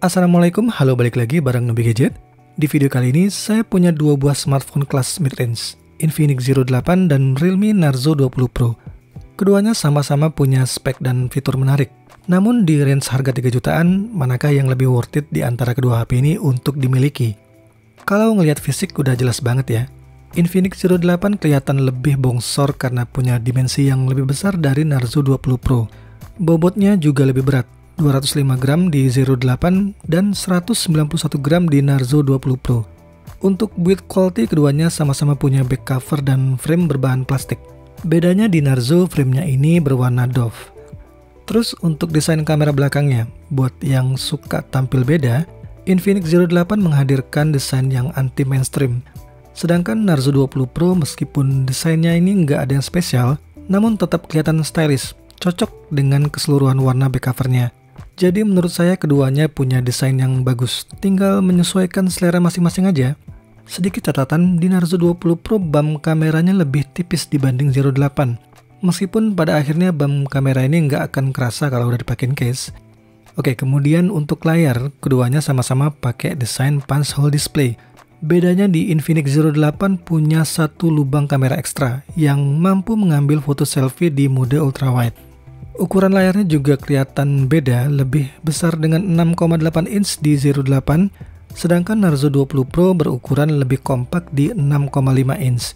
Assalamualaikum, halo balik lagi bareng Nubi Gadget. Di video kali ini saya punya dua buah smartphone kelas mid-range, Infinix Zero 8 dan Realme Narzo 20 Pro. Keduanya sama-sama punya spek dan fitur menarik. Namun di range harga 3 jutaan, manakah yang lebih worth it di antara kedua HP ini untuk dimiliki? Kalau ngelihat fisik udah jelas banget ya. Infinix Zero 8 kelihatan lebih bongsor karena punya dimensi yang lebih besar dari Narzo 20 Pro. Bobotnya juga lebih berat, 205 gram di Zero 8 dan 191 gram di Narzo 20 Pro. Untuk build quality keduanya sama-sama punya back cover dan frame berbahan plastik. Bedanya di Narzo framenya ini berwarna doff. Terus untuk desain kamera belakangnya, buat yang suka tampil beda, Infinix Zero 8 menghadirkan desain yang anti mainstream. Sedangkan Narzo 20 Pro meskipun desainnya ini nggak ada yang spesial, namun tetap kelihatan stylish, cocok dengan keseluruhan warna back covernya. Jadi menurut saya keduanya punya desain yang bagus, tinggal menyesuaikan selera masing-masing aja. Sedikit catatan, di Narzo 20 Pro BAM kameranya lebih tipis dibanding Zero 8. Meskipun pada akhirnya BAM kamera ini nggak akan kerasa kalau udah dipakein case. Oke, kemudian untuk layar, keduanya sama-sama pakai desain punch hole display. Bedanya di Infinix Zero 8 punya satu lubang kamera ekstra yang mampu mengambil foto selfie di mode ultrawide. Ukuran layarnya juga kelihatan beda, lebih besar dengan 6,8 inch di Zero 8, sedangkan Narzo 20 Pro berukuran lebih kompak di 6,5 inch.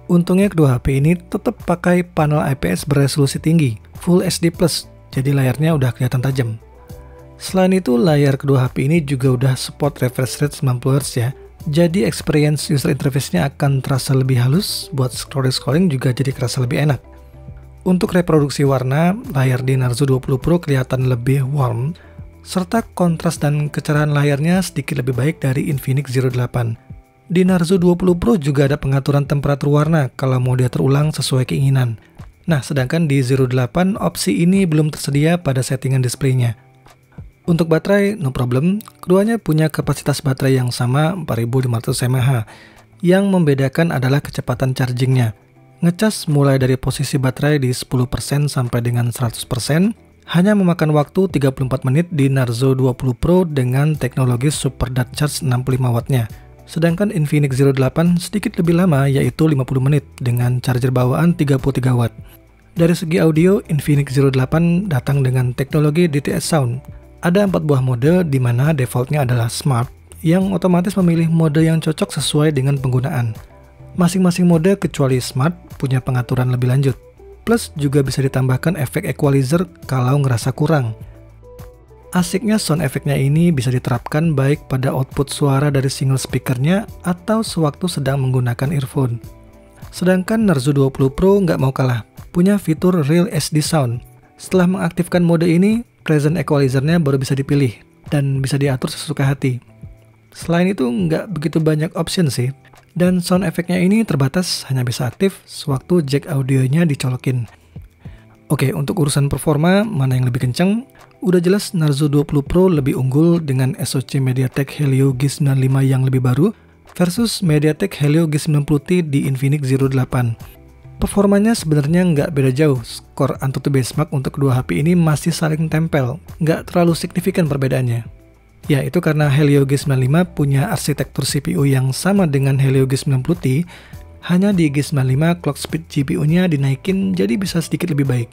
Untungnya kedua HP ini tetap pakai panel IPS beresolusi tinggi, Full HD+, jadi layarnya udah kelihatan tajam. Selain itu, layar kedua HP ini juga udah support refresh rate 90Hz ya, jadi experience user interface-nya akan terasa lebih halus, buat scrolling juga jadi kerasa lebih enak. Untuk reproduksi warna, layar di Narzo 20 Pro kelihatan lebih warm, serta kontras dan kecerahan layarnya sedikit lebih baik dari Infinix Zero 8. Di Narzo 20 Pro juga ada pengaturan temperatur warna kalau mau dia terulang sesuai keinginan. Nah, sedangkan di Zero 8 opsi ini belum tersedia pada settingan displaynya. Untuk baterai, no problem, keduanya punya kapasitas baterai yang sama 4500 mAh. Yang membedakan adalah kecepatan chargingnya. Ngecas mulai dari posisi baterai di 10% sampai dengan 100%, hanya memakan waktu 34 menit di Narzo 20 Pro dengan teknologi Super Dart Charge 65 wattnya. Sedangkan Infinix Zero 8 sedikit lebih lama yaitu 50 menit dengan charger bawaan 33 watt. Dari segi audio, Infinix Zero 8 datang dengan teknologi DTS Sound. Ada 4 buah mode di mana defaultnya adalah Smart, yang otomatis memilih mode yang cocok sesuai dengan penggunaan. Masing-masing mode kecuali Smart punya pengaturan lebih lanjut. Plus juga bisa ditambahkan efek equalizer kalau ngerasa kurang. Asiknya sound efeknya ini bisa diterapkan baik pada output suara dari single speakernya atau sewaktu sedang menggunakan earphone. Sedangkan Narzo 20 Pro nggak mau kalah, punya fitur Real SD Sound. Setelah mengaktifkan mode ini, present equalizernya baru bisa dipilih dan bisa diatur sesuka hati. Selain itu nggak begitu banyak option sih. Dan sound efeknya ini terbatas, hanya bisa aktif sewaktu jack audionya dicolokin. Oke, untuk urusan performa, mana yang lebih kencang? Udah jelas Narzo 20 Pro lebih unggul dengan SoC MediaTek Helio G95 yang lebih baru versus MediaTek Helio G90T di Infinix Zero 8. Performanya sebenarnya nggak beda jauh, skor Antutu benchmark untuk kedua HP ini masih saling tempel, nggak terlalu signifikan perbedaannya. Ya, itu karena Helio G95 punya arsitektur CPU yang sama dengan Helio G90T, hanya di G95 clock speed GPU-nya dinaikin jadi bisa sedikit lebih baik.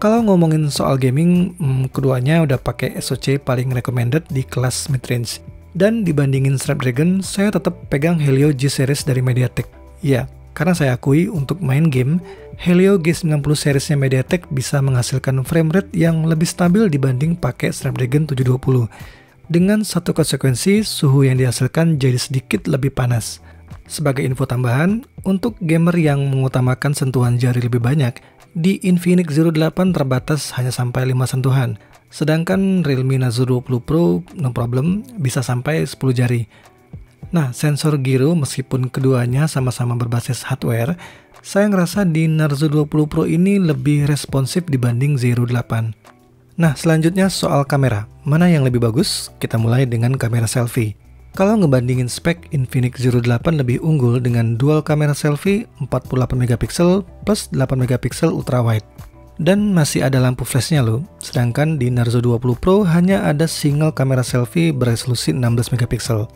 Kalau ngomongin soal gaming, keduanya udah pakai SoC paling recommended di kelas mid-range. Dan dibandingin Snapdragon, saya tetap pegang Helio G-Series dari MediaTek. Ya, karena saya akui untuk main game, Helio G90 seriesnya MediaTek bisa menghasilkan frame rate yang lebih stabil dibanding pakai Snapdragon 720. Dengan satu konsekuensi, suhu yang dihasilkan jadi sedikit lebih panas. Sebagai info tambahan, untuk gamer yang mengutamakan sentuhan jari lebih banyak, di Infinix Zero 8 terbatas hanya sampai 5 sentuhan. Sedangkan Realme Narzo 20 Pro, no problem, bisa sampai 10 jari. Nah, sensor gyro meskipun keduanya sama-sama berbasis hardware, saya ngerasa di Narzo 20 Pro ini lebih responsif dibanding Zero 8. Nah, selanjutnya soal kamera. Mana yang lebih bagus? Kita mulai dengan kamera selfie. Kalau ngebandingin spek, Infinix Zero 8 lebih unggul dengan dual kamera selfie 48 MP plus 8 MP ultrawide. Dan masih ada lampu flashnya loh, sedangkan di Narzo 20 Pro hanya ada single kamera selfie beresolusi 16 megapiksel.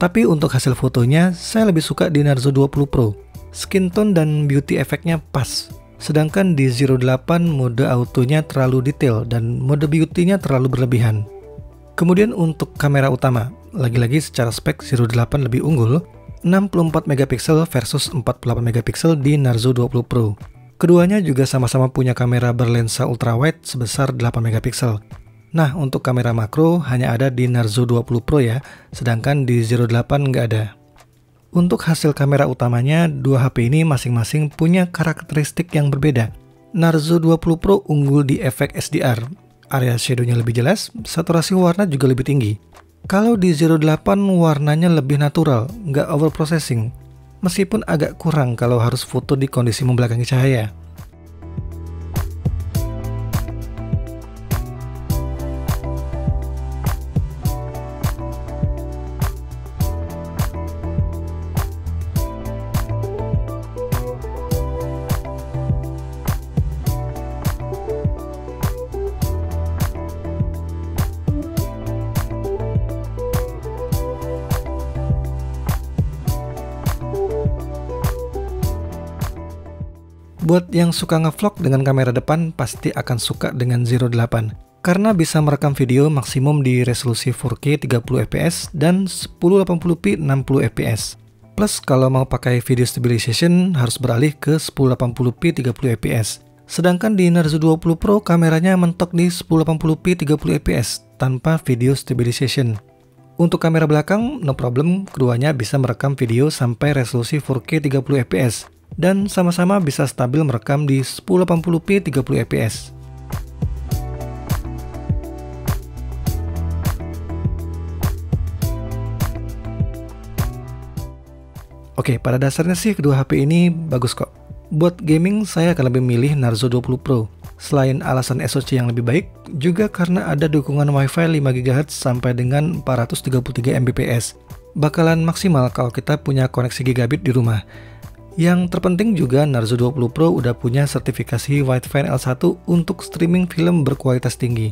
Tapi untuk hasil fotonya, saya lebih suka di Narzo 20 Pro. Skin tone dan beauty efeknya pas. Sedangkan di Zero 8 mode autonya terlalu detail dan mode beauty-nya terlalu berlebihan. Kemudian untuk kamera utama, lagi-lagi secara spek Zero 8 lebih unggul, 64 megapiksel versus 48 megapiksel di Narzo 20 Pro. Keduanya juga sama-sama punya kamera berlensa ultrawide sebesar 8 megapiksel. Nah, untuk kamera makro hanya ada di Narzo 20 Pro ya, sedangkan di Zero 8 nggak ada. Untuk hasil kamera utamanya, dua HP ini masing-masing punya karakteristik yang berbeda. Narzo 20 Pro unggul di efek SDR, area shadow-nya lebih jelas, saturasi warna juga lebih tinggi. Kalau di Zero 8 warnanya lebih natural, nggak overprocessing. Meskipun agak kurang kalau harus foto di kondisi membelakangi cahaya. Buat yang suka ngevlog dengan kamera depan pasti akan suka dengan Zero 8 karena bisa merekam video maksimum di resolusi 4K 30 fps dan 1080p 60 fps. Plus kalau mau pakai video stabilization harus beralih ke 1080p 30 fps. Sedangkan di Narzo 20 Pro kameranya mentok di 1080p 30 fps tanpa video stabilization. Untuk kamera belakang no problem, keduanya bisa merekam video sampai resolusi 4K 30 fps. Dan sama-sama bisa stabil merekam di 1080p 30 fps. Oke, pada dasarnya sih kedua HP ini bagus kok. Buat gaming saya akan lebih milih Narzo 20 Pro. Selain alasan SoC yang lebih baik, juga karena ada dukungan Wi-Fi 5 GHz sampai dengan 433 Mbps. Bakalan maksimal kalau kita punya koneksi gigabit di rumah. Yang terpenting juga Narzo 20 Pro udah punya sertifikasi Widevine L1 untuk streaming film berkualitas tinggi.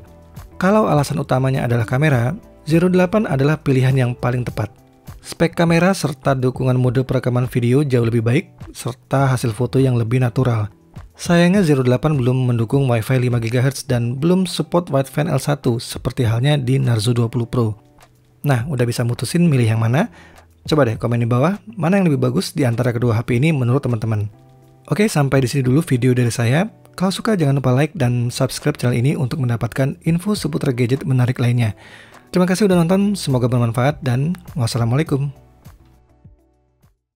Kalau alasan utamanya adalah kamera, Zero 8 adalah pilihan yang paling tepat. Spek kamera serta dukungan mode perekaman video jauh lebih baik, serta hasil foto yang lebih natural. Sayangnya Zero 8 belum mendukung Wi-Fi 5 GHz dan belum support Widevine L1 seperti halnya di Narzo 20 Pro. Nah, udah bisa mutusin milih yang mana? Coba deh komen di bawah, mana yang lebih bagus di antara kedua HP ini menurut teman-teman. Oke, sampai di sini dulu video dari saya. Kalau suka jangan lupa like dan subscribe channel ini untuk mendapatkan info seputar gadget menarik lainnya. Terima kasih udah nonton, semoga bermanfaat dan wassalamualaikum.